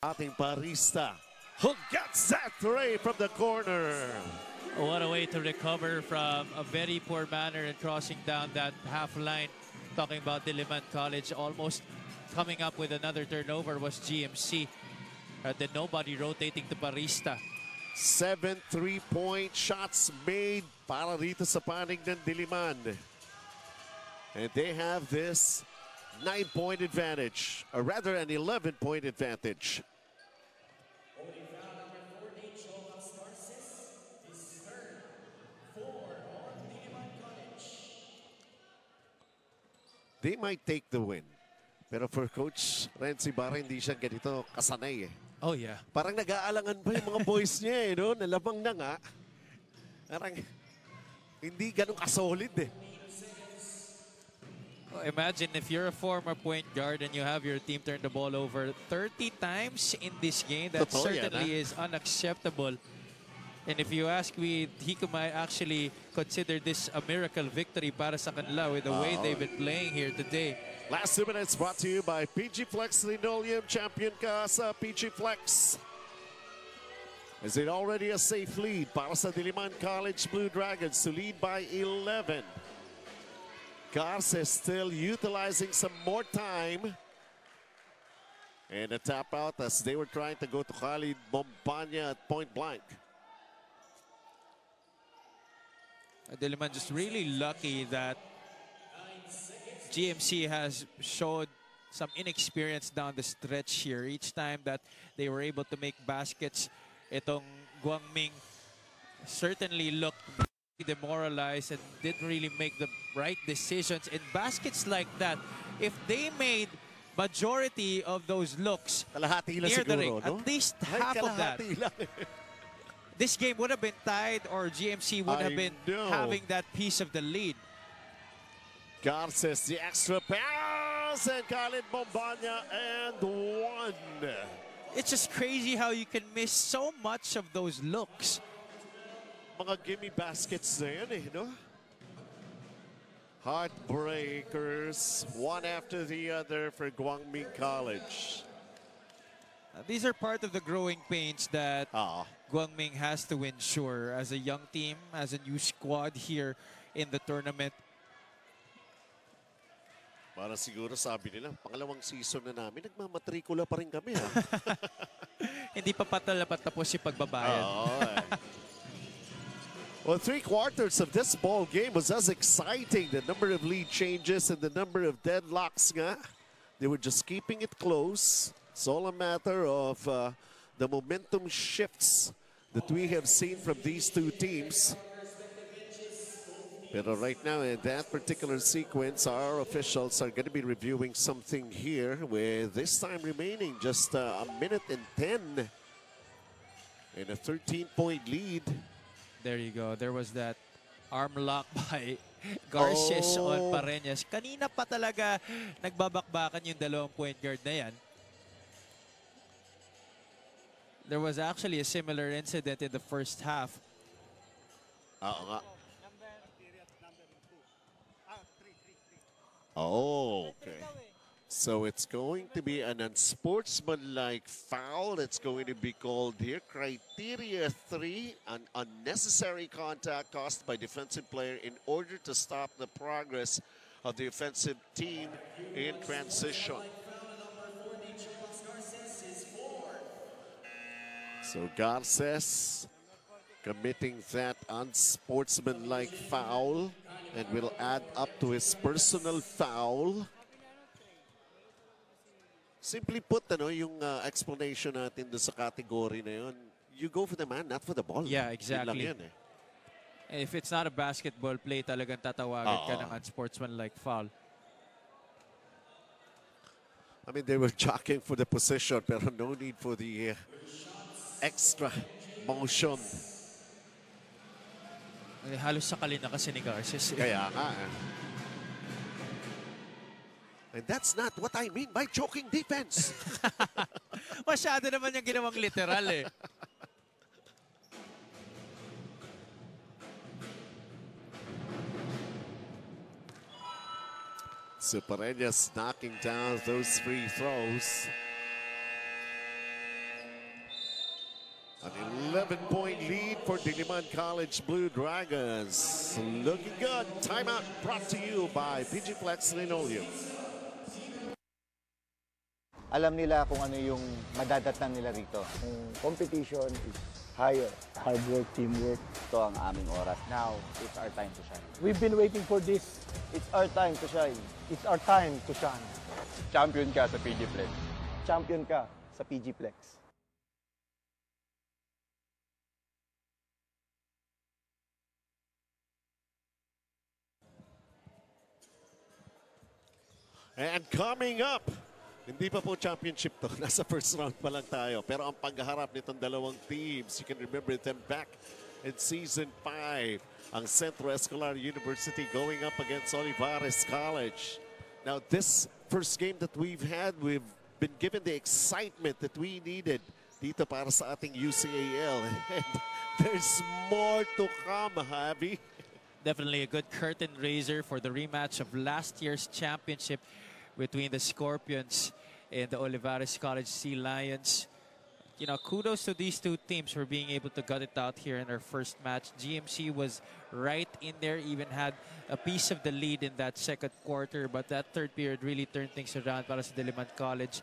ating barista, who gets that tray from the corner. What a way to recover from a very poor manner and crossing down that half line. Talking about Diliman College, almost coming up with another turnover was GMC. Then nobody rotating to barista. 7 3-point shots made para rito sa panig ng Diliman. And they have this 9-point advantage, or rather an 11-point advantage. They might take the win. Pero for Coach Renzi Barra, hindi siya ganito kasanay eh. Oh yeah. Parang nag-aalangan pa yung mga boys niya eh, no? Nalamang na nga. Parang hindi ganun kasolid eh. Oh, imagine if you're a former point guard and you have your team turn the ball over 30 times in this game. That certainly is unacceptable. And if you ask me, he might actually consider this a miracle victory para sa kanila with the way they've been playing here today. Last 2 minutes brought to you by PG Flex Linoleum. Champion ka sa PG Flex. Is it already a safe lead para sa Diliman College Blue Dragons to lead by 11? Garces still utilizing some more time. And a tap out as they were trying to go to Khalid Bombanya at point blank. Diliman just really lucky that GMC has showed some inexperience down the stretch here. Each time that they were able to make baskets, itong Guang Ming certainly looked demoralized and didn't really make the right decisions. In baskets like that, if they made majority of those looks near the ring, at least half of that, this game would have been tied or GMC would have been having that piece of the lead. Garces, the extra pass, and Khalid Bombanya, and one. It's just crazy how you can miss so much of those looks. Mga gimme baskets na yan eh, no? Heartbreakers, one after the other for Guang Ming College. These are part of the growing pains that Guang Ming has to ensure as a young team, as a new squad here in the tournament. Para siguro sabi nila, pangalawang season na namin, nagmamatrikula pa rin kami. Ha? Hindi pa patapos yung pagbabayad. Well, 3/4 of this ball game was as exciting. The number of lead changes and the number of deadlocks nga. They were just keeping it close. It's all a matter of the momentum shifts that we have seen from these two teams. Pero right now, in that particular sequence, our officials are going to be reviewing something here with this time remaining just a minute and 10 and a 13-point lead. There you go. There was that arm lock by Garces on Pareñas. Kanina pa talaga nagbabakbakan yung dalawang point guard na yan. There was actually a similar incident in the first half. Okay. So it's going to be an unsportsmanlike foul. It's going to be called here. Criteria 3, an unnecessary contact caused by defensive player in order to stop the progress of the offensive team in transition. So Garces committing that unsportsmanlike foul and will add up to his personal foul. Simply put, ano, yung explanation natin doon sa category na yun, you go for the man, not for the ball. Yeah, exactly. Yun lang yan, eh. If it's not a basketball play, talagang tatawagan ka ng unsportsmanlike foul. I mean, they were jockeying for the position, pero no need for the extra motion. Halos sakali na kasi ni Garces. Kaya nga. And that's not what I mean by choking defense. Masyado naman yung ginawang literal eh. So Pareñas knocking down those free throws. An 11-point lead for Diliman College Blue Dragons. Looking good. Timeout brought to you by PG Flex Linoleum. Alam nila kung ano yung madadatnan nila rito. Competition is higher. Hard work, teamwork. Ito ang aming oras. Now, it's our time to shine. We've been waiting for this. It's our time to shine. It's our time to shine. Champion ka sa PG Flex. Champion ka sa PG Flex. And coming up, hindi pa po championship to. Nasa first round pa lang tayo. Pero ang pagharap nitong dalawang teams, you can remember them back in Season 5. Ang Centro Escolar University going up against Olivares College. Now, this first game that we've had, we've been given the excitement that we needed dito para sa ating UCAL. And there's more to come, Javi. Definitely a good curtain raiser for the rematch of last year's championship between the Scorpions and the Olivares College Sea Lions. You know, kudos to these two teams for being able to gut it out here in their first match. GMC was right in there, even had a piece of the lead in that second quarter, but that third period really turned things around para sa Diliman College.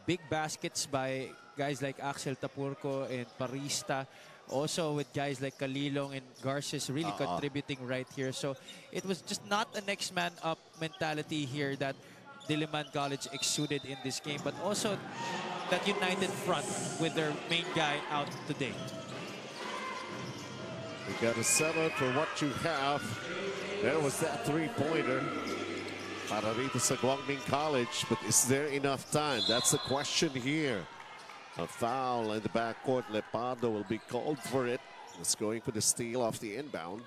Big baskets by guys like Axel Tapurco and Parista. Also with guys like Kalilong and Garces really contributing right here. So it was just not a next man up mentality here that Diliman College exuded in this game, but also that united front with their main guy out today. You got to settle for what you have. There was that three-pointer para rito sa Guang Ming College, but is there enough time? That's the question here. A foul in the backcourt. Lepardo will be called for it. It's going for the steal off the inbound.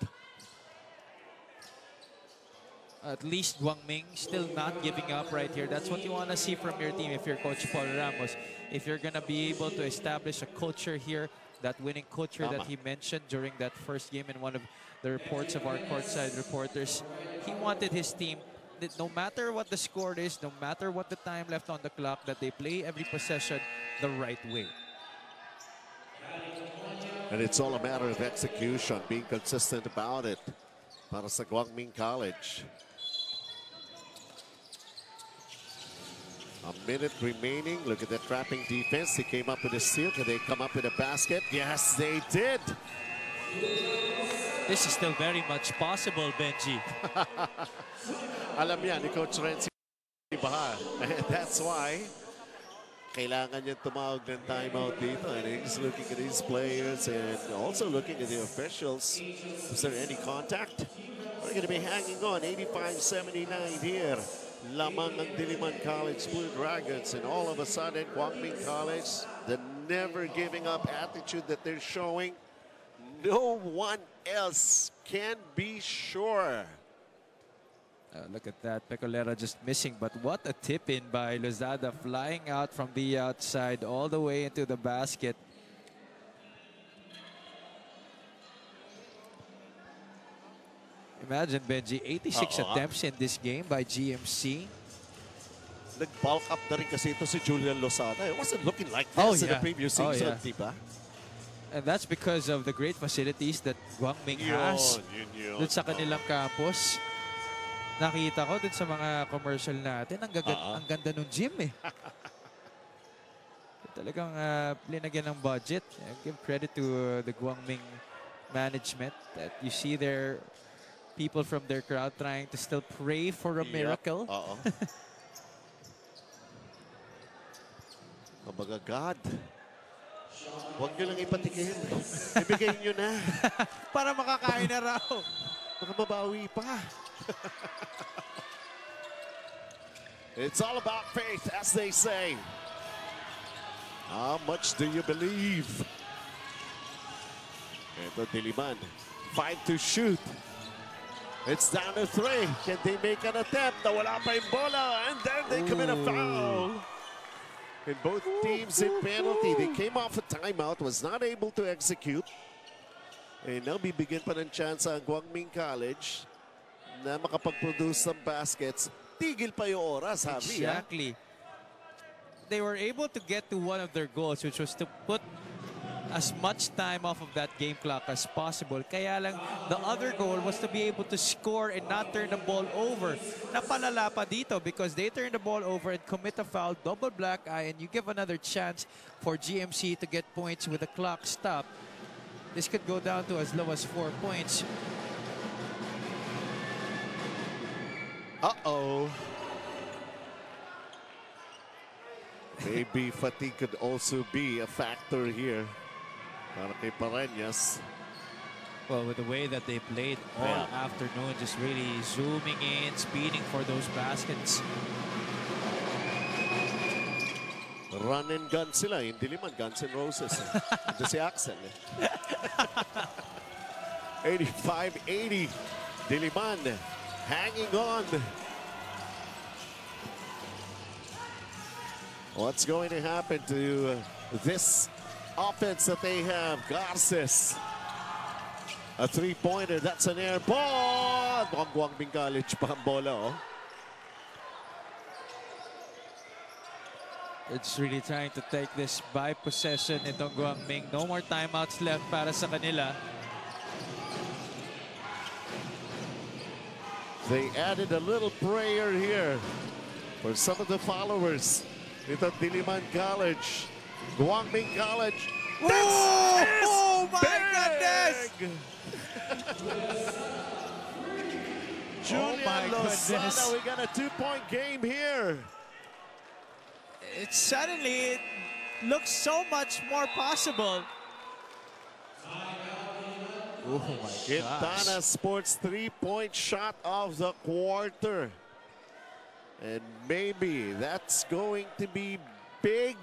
At least Guang Ming still not giving up right here. That's what you want to see from your team if you're Coach Paul Ramos. If you're going to be able to establish a culture here, that winning culture that he mentioned during that first game in one of the reports of our courtside reporters. He wanted his team, that no matter what the score is, no matter what the time left on the clock, that they play every possession the right way. And it's all a matter of execution, being consistent about it para sa Guang Ming College. A minute remaining. Look at that trapping defense. They came up with a steal. Can they come up with a basket? Yes, they did. This is still very much possible, Benji. Alam yan ni Coach Renzi Bahar. And that's why kailangan niya tumawag ng timeout dito. And he's looking at these players and also looking at the officials. Is there any contact? We're going to be hanging on. 85-79 here. Lamang ng Diliman College Blue Dragons, and all of a sudden Guang Ming College, the never giving up attitude that they're showing, no one else can be sure. Look at that, Pecolera just missing, but what a tip in by Lozada, flying out from the outside all the way into the basket. Imagine, Benji, 86 attempts in this game by GMC. Nag-bulk up na rin kasi ito si Julian Lozada. It wasn't looking like this in the previous season, diba? And that's because of the great facilities that Guang Ming has dun sa kanilang campus. Nakita ko dun sa mga commercial natin, ang ganda ng gym eh. Talagang linagyan ng budget. I give credit to the Guang Ming management that you see their people from their crowd trying to still pray for a miracle. Kumbaga, God, huwag nyo lang ipatigil. Ibigay nyo na. Para makakain na raw. Baka mabawi pa. It's all about faith, as they say. How much do you believe? Ito, Diliman. 5 to shoot. It's down to 3. Can they make an attempt? Nawala pa yung bola. And then they commit a foul. And both teams in penalty. They came off a timeout, was not able to execute. And now bibigyan pa ng chance ang Guang Ming College na makapag-produce ng baskets. Tigil pa yung oras, Javi. Exactly. They were able to get to one of their goals, which was to put as much time off of that game clock as possible. Kaya lang, the other goal was to be able to score and not turn the ball over. Napalala pa dito because they turn the ball over and commit a foul, double black eye, and you give another chance for GMC to get points with the clock stop. This could go down to as low as 4 points. Uh-oh. Maybe fatigue could also be a factor here. Para kay Pareñas. Well, with the way that they played all afternoon, just really zooming in, speeding for those baskets. Run and gun sila. Yung Diliman, Guns N' Roses. Ito si Axel. 85-80. Diliman hanging on. What's going to happen to this offense that they have? Garces. A three-pointer. That's an air ball. Guang Ming College pa ang bola, oh. It's really trying to take this by possession itong Guang Ming. No more timeouts left para sa kanila. They added a little prayer here for some of the followers. Ito Diliman College, Guang Ming College. Oh my goodness! Julian Lozada, goodness. we got a 2-point game here. It suddenly looks so much more possible. Oh my Quintana gosh. Sports 3-point shot of the quarter. And maybe that's going to be big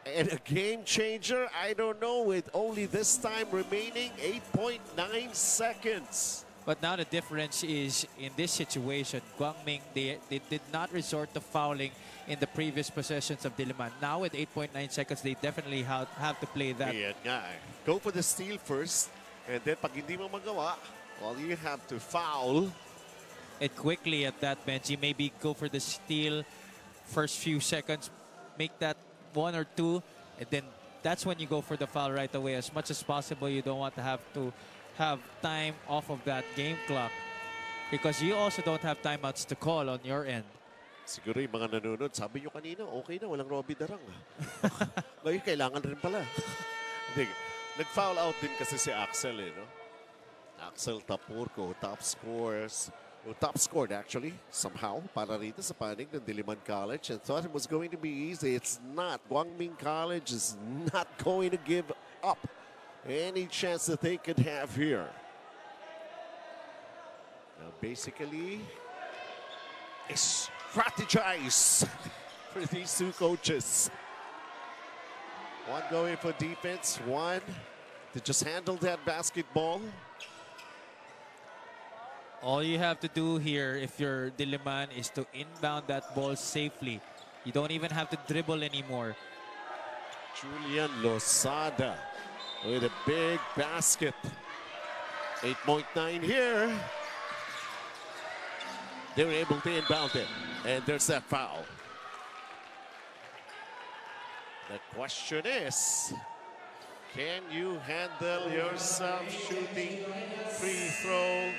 and a game changer. I don't know, with only this time remaining 8.9 seconds. But now the difference is, in this situation, Guang Ming, they did not resort to fouling in the previous possessions of Diliman. Now with 8.9 seconds, they definitely have to play that. Ayan nga eh. Go for the steal first. And then pag hindi mo magawa, well, you have to foul. And quickly at that, Benji, maybe go for the steal first few seconds, make that 1 or 2, and then that's when you go for the foul right away. As much as possible, you don't want to have time off of that game clock because you also don't have timeouts to call on your end. Siguro yung mga nanonood, sabi nyo kanina, okay na, walang Robbie Darang. Ngayon, kailangan rin pala. Hindi, nag-foul out din kasi si Axel, eh, no? Axel Tapurco, top scored actually, somehow, para rito sa panig ng Diliman College, and thought it was going to be easy. It's not. Guang Ming College is not going to give up any chance that they could have here. Now, basically, strategize for these two coaches. One going for defense, one to just handle that basketball. All you have to do here, if you're Diliman, is to inbound that ball safely. You don't even have to dribble anymore. Julian Lozada with a big basket. 8.9 here. They were able to inbound it. And there's that foul. The question is, can you handle yourself shooting free throw?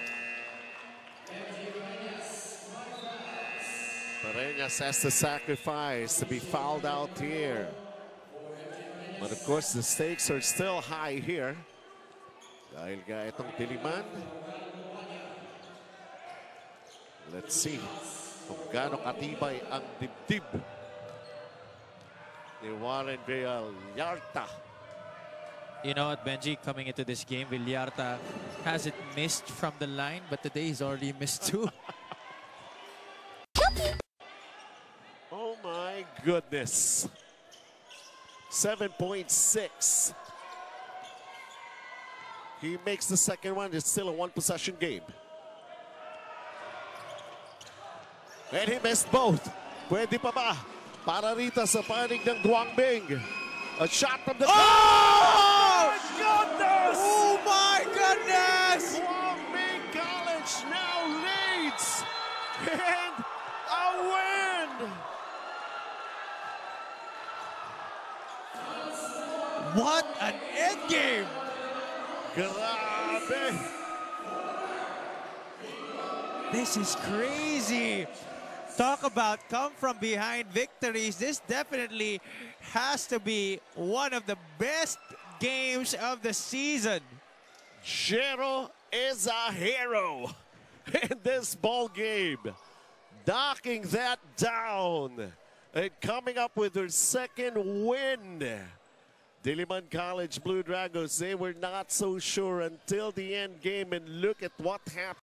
Pareñas has to sacrifice to be fouled out here. But of course, the stakes are still high here. Dahil nga itong Diliman. Let's see kung gaano katibay ang dibdib ni Warren Villarta. You know what, Benji, coming into this game, Villarta hasn't missed from the line, but today he's already missed 2. Oh my goodness. 7.6. He makes the second one. It's still a one-possession game. And he missed both. Pwede pa ba? Para rito sa panig ng Guang Ming. A shot from the... Oh! My goodness! Oh my goodness! Guang Ming College now leads. And a win! What an end game! Grabe! This is crazy. Talk about come from behind victories. This definitely has to be one of the best games of the season. Jero is a hero in this ball game. Knocking that down and coming up with her second win. Diliman College Blue Dragons, they were not so sure until the end game, and look at what happened.